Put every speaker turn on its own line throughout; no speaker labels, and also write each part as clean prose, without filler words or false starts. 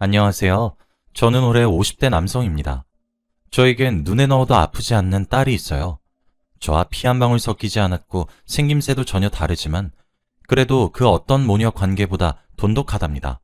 안녕하세요. 저는 올해 50대 남성입니다. 저에겐 눈에 넣어도 아프지 않는 딸이 있어요. 저와 피 한 방울 섞이지 않았고 생김새도 전혀 다르지만 그래도 그 어떤 모녀 관계보다 돈독하답니다.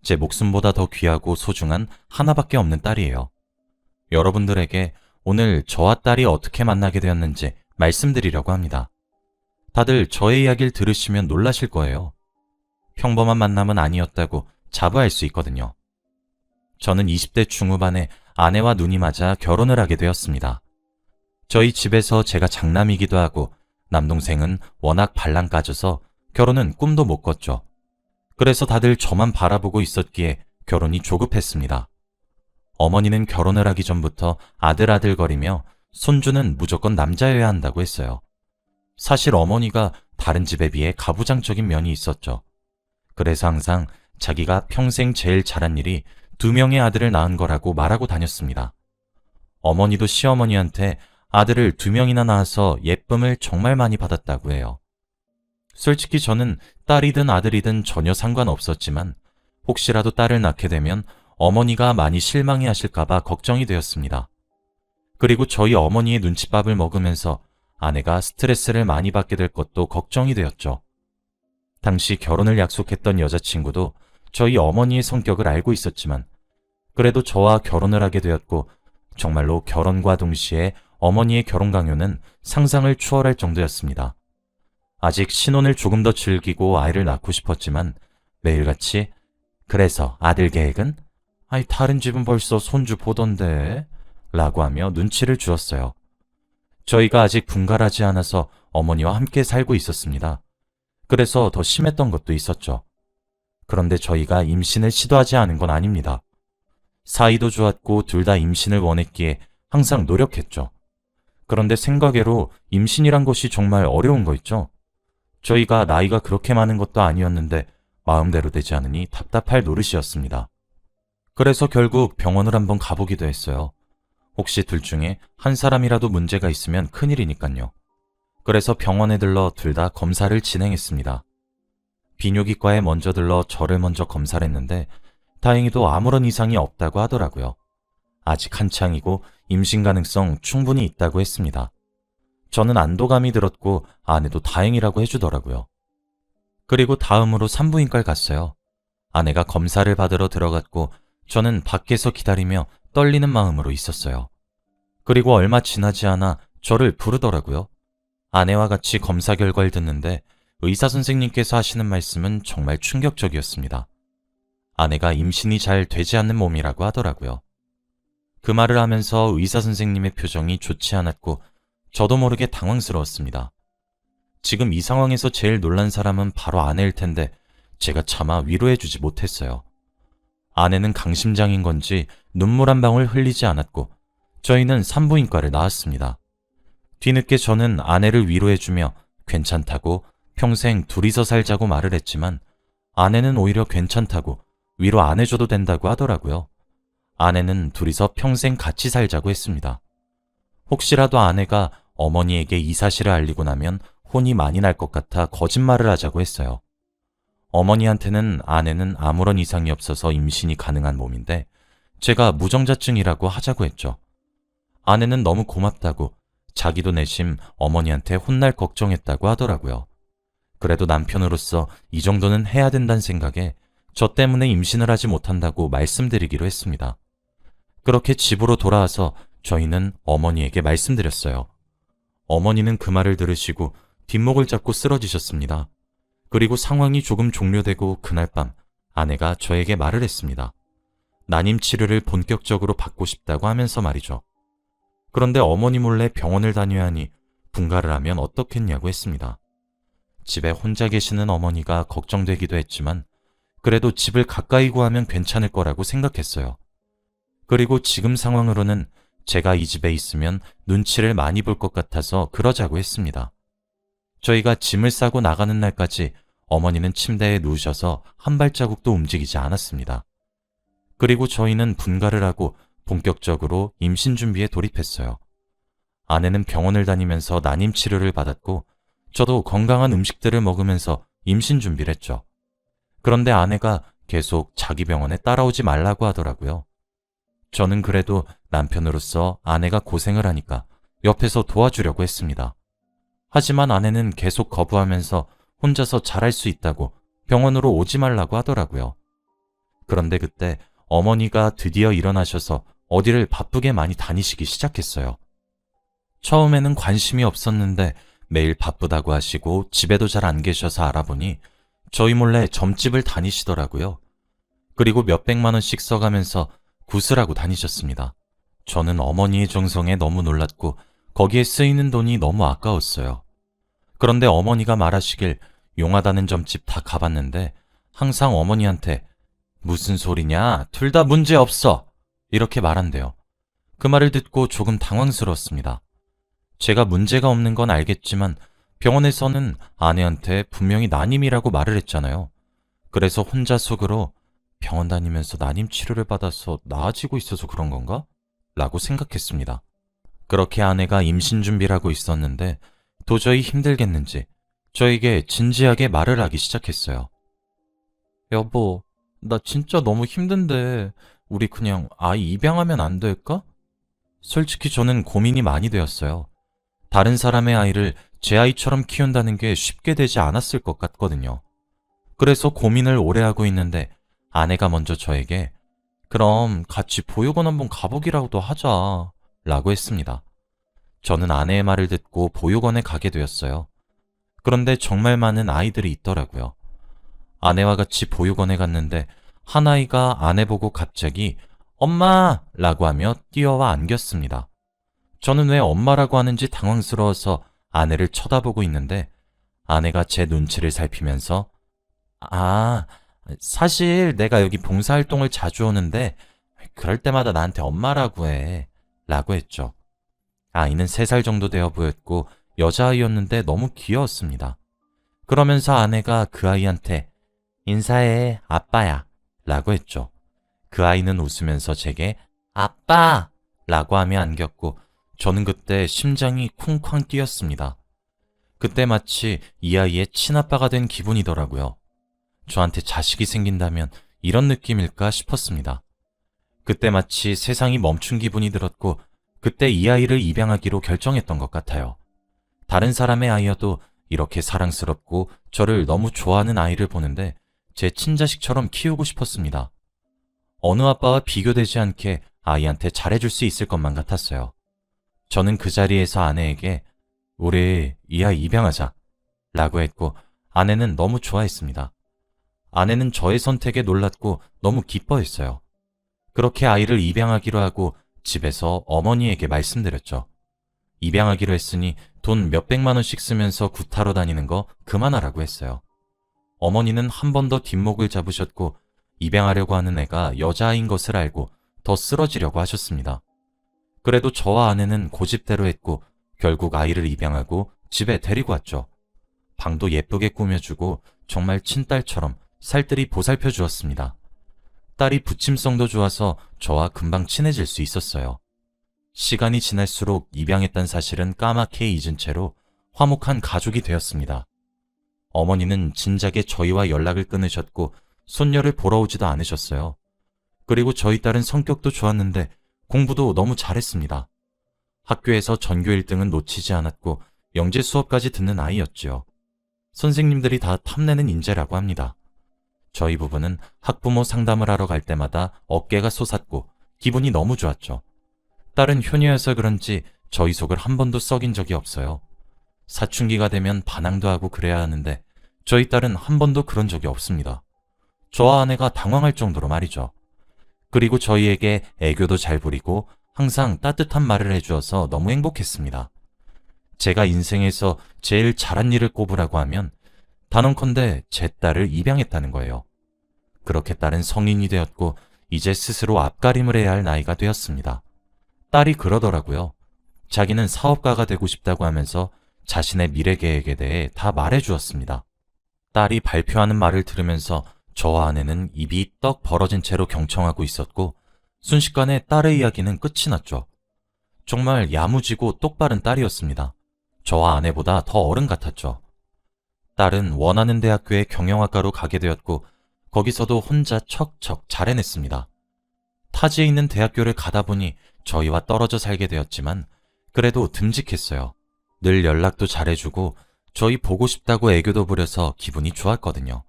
제 목숨보다 더 귀하고 소중한 하나밖에 없는 딸이에요. 여러분들에게 오늘 저와 딸이 어떻게 만나게 되었는지 말씀드리려고 합니다. 다들 저의 이야기를 들으시면 놀라실 거예요. 평범한 만남은 아니었다고 자부할 수 있거든요. 저는 20대 중후반에 아내와 눈이 맞아 결혼을 하게 되었습니다. 저희 집에서 제가 장남이기도 하고 남동생은 워낙 발랑 까져서 결혼은 꿈도 못 꿨죠. 그래서 다들 저만 바라보고 있었기에 결혼이 조급했습니다. 어머니는 결혼을 하기 전부터 아들아들거리며 손주는 무조건 남자여야 한다고 했어요. 사실 어머니가 다른 집에 비해 가부장적인 면이 있었죠. 그래서 항상 자기가 평생 제일 잘한 일이 2명의 아들을 낳은 거라고 말하고 다녔습니다. 어머니도 시어머니한테 아들을 2명이나 낳아서 예쁨을 정말 많이 받았다고 해요. 솔직히 저는 딸이든 아들이든 전혀 상관없었지만 혹시라도 딸을 낳게 되면 어머니가 많이 실망해 하실까봐 걱정이 되었습니다. 그리고 저희 어머니의 눈칫밥을 먹으면서 아내가 스트레스를 많이 받게 될 것도 걱정이 되었죠. 당시 결혼을 약속했던 여자친구도 저희 어머니의 성격을 알고 있었지만 그래도 저와 결혼을 하게 되었고 정말로 결혼과 동시에 어머니의 결혼 강요는 상상을 초월할 정도였습니다. 아직 신혼을 조금 더 즐기고 아이를 낳고 싶었지만 매일같이 그래서 아들 계획은? 아이 다른 집은 벌써 손주 보던데 라고 하며 눈치를 주었어요. 저희가 아직 분갈하지 않아서 어머니와 함께 살고 있었습니다. 그래서 더 심했던 것도 있었죠. 그런데 저희가 임신을 시도하지 않은 건 아닙니다. 사이도 좋았고 둘 다 임신을 원했기에 항상 노력했죠. 그런데 생각외로 임신이란 것이 정말 어려운 거 있죠. 저희가 나이가 그렇게 많은 것도 아니었는데 마음대로 되지 않으니 답답할 노릇이었습니다. 그래서 결국 병원을 한번 가보기도 했어요. 혹시 둘 중에 한 사람이라도 문제가 있으면 큰일이니까요. 그래서 병원에 들러 둘 다 검사를 진행했습니다. 비뇨기과에 먼저 들러 저를 먼저 검사를 했는데 다행히도 아무런 이상이 없다고 하더라고요. 아직 한창이고 임신 가능성 충분히 있다고 했습니다. 저는 안도감이 들었고 아내도 다행이라고 해주더라고요. 그리고 다음으로 산부인과를 갔어요. 아내가 검사를 받으러 들어갔고 저는 밖에서 기다리며 떨리는 마음으로 있었어요. 그리고 얼마 지나지 않아 저를 부르더라고요. 아내와 같이 검사 결과를 듣는데 의사 선생님께서 하시는 말씀은 정말 충격적이었습니다. 아내가 임신이 잘 되지 않는 몸이라고 하더라고요. 그 말을 하면서 의사 선생님의 표정이 좋지 않았고 저도 모르게 당황스러웠습니다. 지금 이 상황에서 제일 놀란 사람은 바로 아내일 텐데 제가 차마 위로해주지 못했어요. 아내는 강심장인 건지 눈물 한 방울 흘리지 않았고 저희는 산부인과를 나왔습니다. 뒤늦게 저는 아내를 위로해주며 괜찮다고 평생 둘이서 살자고 말을 했지만 아내는 오히려 괜찮다고 위로 안 해줘도 된다고 하더라고요. 아내는 둘이서 평생 같이 살자고 했습니다. 혹시라도 아내가 어머니에게 이 사실을 알리고 나면 혼이 많이 날 것 같아 거짓말을 하자고 했어요. 어머니한테는 아내는 아무런 이상이 없어서 임신이 가능한 몸인데 제가 무정자증이라고 하자고 했죠. 아내는 너무 고맙다고 자기도 내심 어머니한테 혼날 걱정했다고 하더라고요. 그래도 남편으로서 이 정도는 해야 된다는 생각에 저 때문에 임신을 하지 못한다고 말씀드리기로 했습니다. 그렇게 집으로 돌아와서 저희는 어머니에게 말씀드렸어요. 어머니는 그 말을 들으시고 뒷목을 잡고 쓰러지셨습니다. 그리고 상황이 조금 종료되고 그날 밤 아내가 저에게 말을 했습니다. 난임 치료를 본격적으로 받고 싶다고 하면서 말이죠. 그런데 어머니 몰래 병원을 다녀야 하니 분가를 하면 어떻겠냐고 했습니다. 집에 혼자 계시는 어머니가 걱정되기도 했지만 그래도 집을 가까이 구하면 괜찮을 거라고 생각했어요. 그리고 지금 상황으로는 제가 이 집에 있으면 눈치를 많이 볼 것 같아서 그러자고 했습니다. 저희가 짐을 싸고 나가는 날까지 어머니는 침대에 누우셔서 한 발자국도 움직이지 않았습니다. 그리고 저희는 분가를 하고 본격적으로 임신 준비에 돌입했어요. 아내는 병원을 다니면서 난임 치료를 받았고 저도 건강한 음식들을 먹으면서 임신 준비를 했죠. 그런데 아내가 계속 자기 병원에 따라오지 말라고 하더라고요. 저는 그래도 남편으로서 아내가 고생을 하니까 옆에서 도와주려고 했습니다. 하지만 아내는 계속 거부하면서 혼자서 잘할 수 있다고 병원으로 오지 말라고 하더라고요. 그런데 그때 어머니가 드디어 일어나셔서 어디를 바쁘게 많이 다니시기 시작했어요. 처음에는 관심이 없었는데 매일 바쁘다고 하시고 집에도 잘 안 계셔서 알아보니 저희 몰래 점집을 다니시더라고요. 그리고 몇백만 원씩 써가면서 구슬하고 다니셨습니다. 저는 어머니의 정성에 너무 놀랐고 거기에 쓰이는 돈이 너무 아까웠어요. 그런데 어머니가 말하시길 용하다는 점집 다 가봤는데 항상 어머니한테 무슨 소리냐? 둘 다 문제 없어! 이렇게 말한대요. 그 말을 듣고 조금 당황스러웠습니다. 제가 문제가 없는 건 알겠지만 병원에서는 아내한테 분명히 난임이라고 말을 했잖아요. 그래서 혼자 속으로 병원 다니면서 난임 치료를 받아서 나아지고 있어서 그런 건가? 라고 생각했습니다. 그렇게 아내가 임신 준비를 하고 있었는데 도저히 힘들겠는지 저에게 진지하게 말을 하기 시작했어요. 여보, 나 진짜 너무 힘든데 우리 그냥 아이 입양하면 안 될까? 솔직히 저는 고민이 많이 되었어요. 다른 사람의 아이를 제 아이처럼 키운다는 게 쉽게 되지 않았을 것 같거든요. 그래서 고민을 오래 하고 있는데 아내가 먼저 저에게 그럼 같이 보육원 한번 가보기라도 하자 라고 했습니다. 저는 아내의 말을 듣고 보육원에 가게 되었어요. 그런데 정말 많은 아이들이 있더라고요. 아내와 같이 보육원에 갔는데 한 아이가 아내 보고 갑자기 엄마! 라고 하며 뛰어와 안겼습니다. 저는 왜 엄마라고 하는지 당황스러워서 아내를 쳐다보고 있는데 아내가 제 눈치를 살피면서 사실 내가 여기 봉사활동을 자주 오는데 그럴 때마다 나한테 엄마라고 해 라고 했죠. 아이는 3살 정도 되어 보였고 여자아이였는데 너무 귀여웠습니다. 그러면서 아내가 그 아이한테 인사해 아빠야 라고 했죠. 그 아이는 웃으면서 제게 아빠! 라고 하며 안겼고 저는 그때 심장이 쿵쾅 뛰었습니다. 그때 마치 이 아이의 친아빠가 된 기분이더라고요. 저한테 자식이 생긴다면 이런 느낌일까 싶었습니다. 그때 마치 세상이 멈춘 기분이 들었고 그때 이 아이를 입양하기로 결정했던 것 같아요. 다른 사람의 아이여도 이렇게 사랑스럽고 저를 너무 좋아하는 아이를 보는데 제 친자식처럼 키우고 싶었습니다. 어느 아빠와 비교되지 않게 아이한테 잘해줄 수 있을 것만 같았어요. 저는 그 자리에서 아내에게 우리 이 아이 입양하자 라고 했고 아내는 너무 좋아했습니다. 아내는 저의 선택에 놀랐고 너무 기뻐했어요. 그렇게 아이를 입양하기로 하고 집에서 어머니에게 말씀드렸죠. 입양하기로 했으니 돈 몇백만 원씩 쓰면서 구타로 다니는 거 그만하라고 했어요. 어머니는 한 번 더 뒷목을 잡으셨고 입양하려고 하는 애가 여자아이인 것을 알고 더 쓰러지려고 하셨습니다. 그래도 저와 아내는 고집대로 했고 결국 아이를 입양하고 집에 데리고 왔죠. 방도 예쁘게 꾸며주고 정말 친딸처럼 살뜰히 보살펴 주었습니다. 딸이 부침성도 좋아서 저와 금방 친해질 수 있었어요. 시간이 지날수록 입양했다는 사실은 까맣게 잊은 채로 화목한 가족이 되었습니다. 어머니는 진작에 저희와 연락을 끊으셨고 손녀를 보러 오지도 않으셨어요. 그리고 저희 딸은 성격도 좋았는데 공부도 너무 잘했습니다. 학교에서 전교 1등은 놓치지 않았고 영재 수업까지 듣는 아이였지요. 선생님들이 다 탐내는 인재라고 합니다. 저희 부부는 학부모 상담을 하러 갈 때마다 어깨가 솟았고 기분이 너무 좋았죠. 딸은 효녀여서 그런지 저희 속을 한 번도 썩인 적이 없어요. 사춘기가 되면 반항도 하고 그래야 하는데 저희 딸은 한 번도 그런 적이 없습니다. 저와 아내가 당황할 정도로 말이죠. 그리고 저희에게 애교도 잘 부리고 항상 따뜻한 말을 해주어서 너무 행복했습니다. 제가 인생에서 제일 잘한 일을 꼽으라고 하면 단언컨대 제 딸을 입양했다는 거예요. 그렇게 딸은 성인이 되었고 이제 스스로 앞가림을 해야 할 나이가 되었습니다. 딸이 그러더라고요. 자기는 사업가가 되고 싶다고 하면서 자신의 미래 계획에 대해 다 말해주었습니다. 딸이 발표하는 말을 들으면서 저와 아내는 입이 떡 벌어진 채로 경청하고 있었고 순식간에 딸의 이야기는 끝이 났죠. 정말 야무지고 똑바른 딸이었습니다. 저와 아내보다 더 어른 같았죠. 딸은 원하는 대학교에 경영학과로 가게 되었고 거기서도 혼자 척척 잘 해냈습니다. 타지에 있는 대학교를 가다 보니 저희와 떨어져 살게 되었지만 그래도 듬직했어요. 늘 연락도 잘해주고 저희 보고 싶다고 애교도 부려서 기분이 좋았거든요.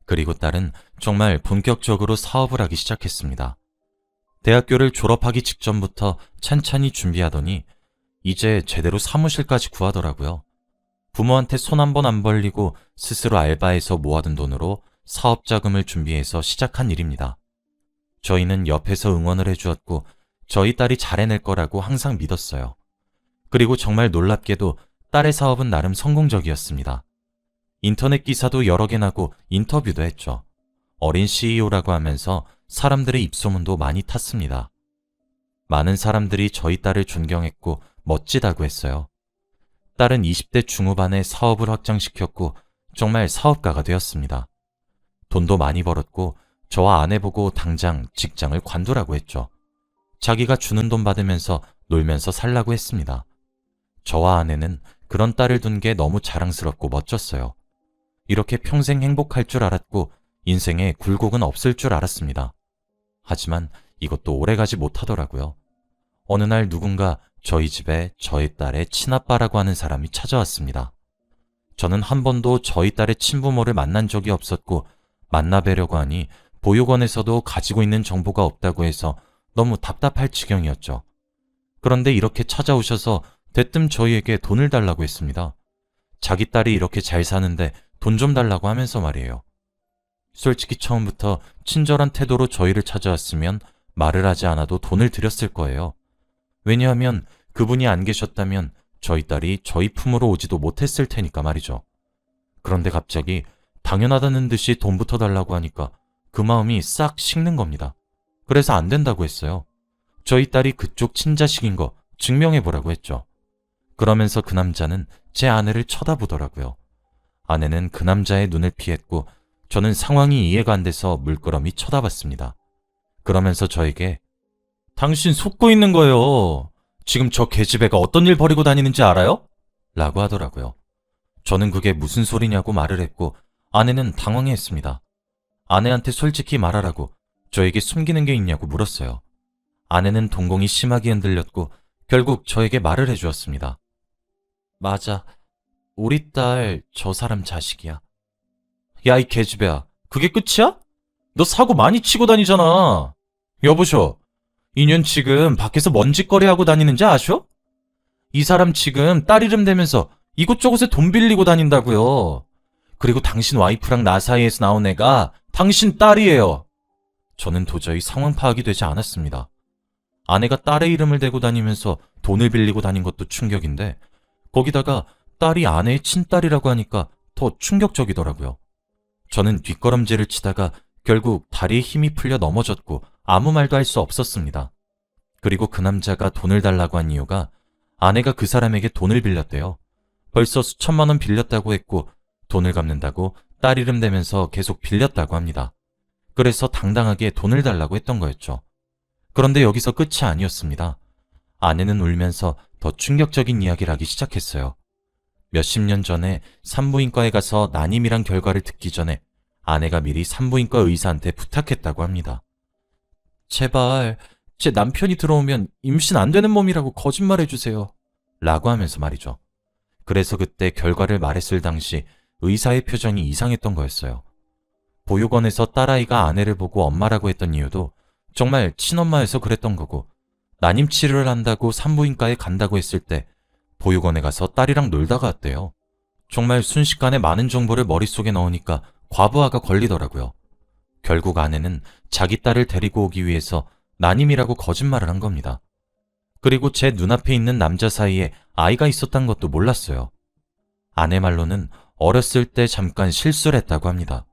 그리고 딸은 정말 본격적으로 사업을 하기 시작했습니다. 대학교를 졸업하기 직전부터 찬찬히 준비하더니 이제 제대로 사무실까지 구하더라고요. 부모한테 손 한 번 안 벌리고 스스로 알바해서 모아둔 돈으로 사업 자금을 준비해서 시작한 일입니다. 저희는 옆에서 응원을 해주었고 저희 딸이 잘해낼 거라고 항상 믿었어요. 그리고 정말 놀랍게도 딸의 사업은 나름 성공적이었습니다. 인터넷 기사도 여러 개 나고 인터뷰도 했죠. 어린 CEO라고 하면서 사람들의 입소문도 많이 탔습니다. 많은 사람들이 저희 딸을 존경했고 멋지다고 했어요. 딸은 20대 중후반에 사업을 확장시켰고 정말 사업가가 되었습니다. 돈도 많이 벌었고 저와 아내 보고 당장 직장을 관두라고 했죠. 자기가 주는 돈 받으면서 놀면서 살라고 했습니다. 저와 아내는 그런 딸을 둔 게 너무 자랑스럽고 멋졌어요. 이렇게 평생 행복할 줄 알았고 인생에 굴곡은 없을 줄 알았습니다. 하지만 이것도 오래가지 못하더라고요. 어느 날 누군가 저희 집에 저희 딸의 친아빠라고 하는 사람이 찾아왔습니다. 저는 한 번도 저희 딸의 친부모를 만난 적이 없었고 만나뵈려고 하니 보육원에서도 가지고 있는 정보가 없다고 해서 너무 답답할 지경이었죠. 그런데 이렇게 찾아오셔서 대뜸 저희에게 돈을 달라고 했습니다. 자기 딸이 이렇게 잘 사는데 돈 좀 달라고 하면서 말이에요. 솔직히 처음부터 친절한 태도로 저희를 찾아왔으면 말을 하지 않아도 돈을 드렸을 거예요. 왜냐하면 그분이 안 계셨다면 저희 딸이 저희 품으로 오지도 못했을 테니까 말이죠. 그런데 갑자기 당연하다는 듯이 돈부터 달라고 하니까 그 마음이 싹 식는 겁니다. 그래서 안 된다고 했어요. 저희 딸이 그쪽 친자식인 거 증명해보라고 했죠. 그러면서 그 남자는 제 아내를 쳐다보더라고요. 아내는 그 남자의 눈을 피했고 저는 상황이 이해가 안 돼서 물끄러미 쳐다봤습니다. 그러면서 저에게 당신 속고 있는 거예요. 지금 저 계집애가 어떤 일 벌이고 다니는지 알아요? 라고 하더라고요. 저는 그게 무슨 소리냐고 말을 했고 아내는 당황해했습니다. 아내한테 솔직히 말하라고 저에게 숨기는 게 있냐고 물었어요. 아내는 동공이 심하게 흔들렸고 결국 저에게 말을 해주었습니다. 맞아. 우리 딸 저 사람 자식이야. 야, 이 계집애야. 그게 끝이야? 너 사고 많이 치고 다니잖아. 여보쇼. 인연 지금 밖에서 먼지거리 하고 다니는지 아쇼? 이 사람 지금 딸 이름 대면서 이곳저곳에 돈 빌리고 다닌다고요. 그리고 당신 와이프랑 나 사이에서 나온 애가 당신 딸이에요. 저는 도저히 상황 파악이 되지 않았습니다. 아내가 딸의 이름을 대고 다니면서 돈을 빌리고 다닌 것도 충격인데 거기다가 딸이 아내의 친딸이라고 하니까 더 충격적이더라고요. 저는 뒷걸음질을 치다가 결국 다리에 힘이 풀려 넘어졌고 아무 말도 할 수 없었습니다. 그리고 그 남자가 돈을 달라고 한 이유가 아내가 그 사람에게 돈을 빌렸대요. 벌써 수천만 원 빌렸다고 했고 돈을 갚는다고 딸 이름 대면서 계속 빌렸다고 합니다. 그래서 당당하게 돈을 달라고 했던 거였죠. 그런데 여기서 끝이 아니었습니다. 아내는 울면서 더 충격적인 이야기를 하기 시작했어요. 몇십 년 전에 산부인과에 가서 난임이란 결과를 듣기 전에 아내가 미리 산부인과 의사한테 부탁했다고 합니다. 제발 제 남편이 들어오면 임신 안 되는 몸이라고 거짓말해주세요. 라고 하면서 말이죠. 그래서 그때 결과를 말했을 당시 의사의 표정이 이상했던 거였어요. 보육원에서 딸아이가 아내를 보고 엄마라고 했던 이유도 정말 친엄마여서 그랬던 거고 난임 치료를 한다고 산부인과에 간다고 했을 때 보육원에 가서 딸이랑 놀다가 왔대요. 정말 순식간에 많은 정보를 머릿속에 넣으니까 과부하가 걸리더라고요. 결국 아내는 자기 딸을 데리고 오기 위해서 난임이라고 거짓말을 한 겁니다. 그리고 제 눈앞에 있는 남자 사이에 아이가 있었단 것도 몰랐어요. 아내 말로는 어렸을 때 잠깐 실수를 했다고 합니다.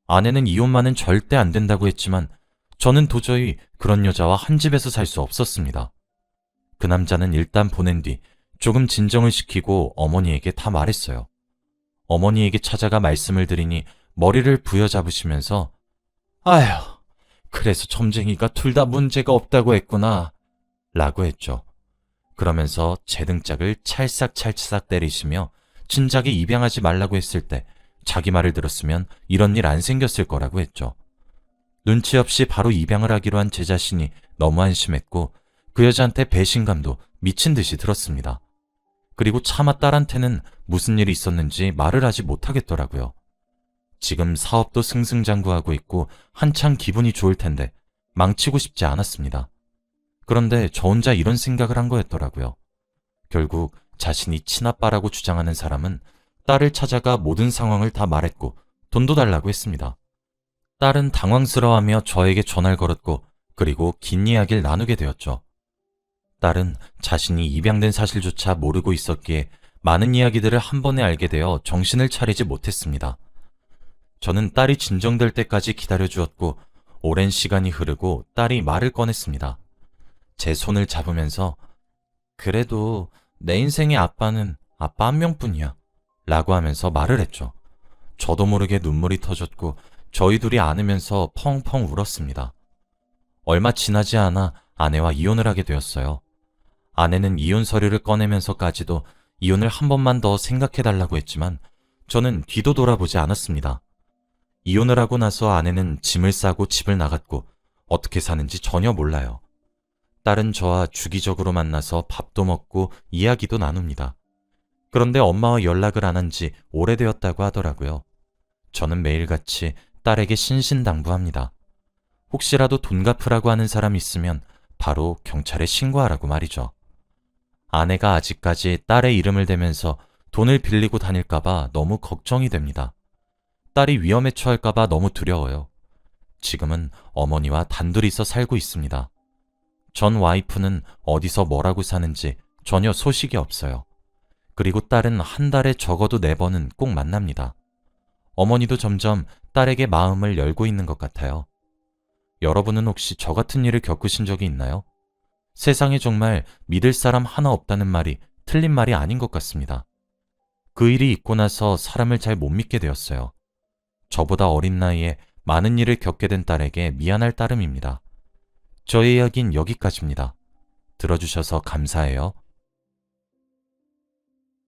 아내는 이혼만은 절대 안 된다고 했지만 저는 도저히 그런 여자와 한 집에서 살 수 없었습니다. 그 남자는 일단 보낸 뒤 조금 진정을 시키고 어머니에게 다 말했어요. 어머니에게 찾아가 말씀을 드리니 머리를 부여잡으시면서 아휴, 그래서 점쟁이가 둘 다 문제가 없다고 했구나 라고 했죠. 그러면서 제 등짝을 찰싹찰싹 때리시며 진작에 입양하지 말라고 했을 때 자기 말을 들었으면 이런 일 안 생겼을 거라고 했죠. 눈치 없이 바로 입양을 하기로 한 제 자신이 너무 안심했고 그 여자한테 배신감도 미친 듯이 들었습니다. 그리고 차마 딸한테는 무슨 일이 있었는지 말을 하지 못하겠더라고요. 지금 사업도 승승장구하고 있고 한창 기분이 좋을 텐데 망치고 싶지 않았습니다. 그런데 저 혼자 이런 생각을 한 거였더라고요. 결국 자신이 친아빠라고 주장하는 사람은 딸을 찾아가 모든 상황을 다 말했고 돈도 달라고 했습니다. 딸은 당황스러워하며 저에게 전화를 걸었고 그리고 긴 이야기를 나누게 되었죠. 딸은 자신이 입양된 사실조차 모르고 있었기에 많은 이야기들을 한 번에 알게 되어 정신을 차리지 못했습니다. 저는 딸이 진정될 때까지 기다려주었고 오랜 시간이 흐르고 딸이 말을 꺼냈습니다. 제 손을 잡으면서 그래도 내 인생의 아빠는 아빠 한 명뿐이야 라고 하면서 말을 했죠. 저도 모르게 눈물이 터졌고 저희 둘이 안으면서 펑펑 울었습니다. 얼마 지나지 않아 아내와 이혼을 하게 되었어요. 아내는 이혼 서류를 꺼내면서까지도 이혼을 한 번만 더 생각해달라고 했지만 저는 뒤도 돌아보지 않았습니다. 이혼을 하고 나서 아내는 짐을 싸고 집을 나갔고 어떻게 사는지 전혀 몰라요. 딸은 저와 주기적으로 만나서 밥도 먹고 이야기도 나눕니다. 그런데 엄마와 연락을 안 한 지 오래되었다고 하더라고요. 저는 매일같이 딸에게 신신당부합니다. 혹시라도 돈 갚으라고 하는 사람 있으면 바로 경찰에 신고하라고 말이죠. 아내가 아직까지 딸의 이름을 대면서 돈을 빌리고 다닐까봐 너무 걱정이 됩니다. 딸이 위험에 처할까봐 너무 두려워요. 지금은 어머니와 단둘이서 살고 있습니다. 전 와이프는 어디서 뭐라고 사는지 전혀 소식이 없어요. 그리고 딸은 한 달에 적어도 4번은 꼭 만납니다. 어머니도 점점 딸에게 마음을 열고 있는 것 같아요. 여러분은 혹시 저 같은 일을 겪으신 적이 있나요? 세상에 정말 믿을 사람 하나 없다는 말이 틀린 말이 아닌 것 같습니다. 그 일이 있고 나서 사람을 잘 못 믿게 되었어요. 저보다 어린 나이에 많은 일을 겪게 된 딸에게 미안할 따름입니다. 저의 이야기는 여기까지입니다. 들어주셔서 감사해요.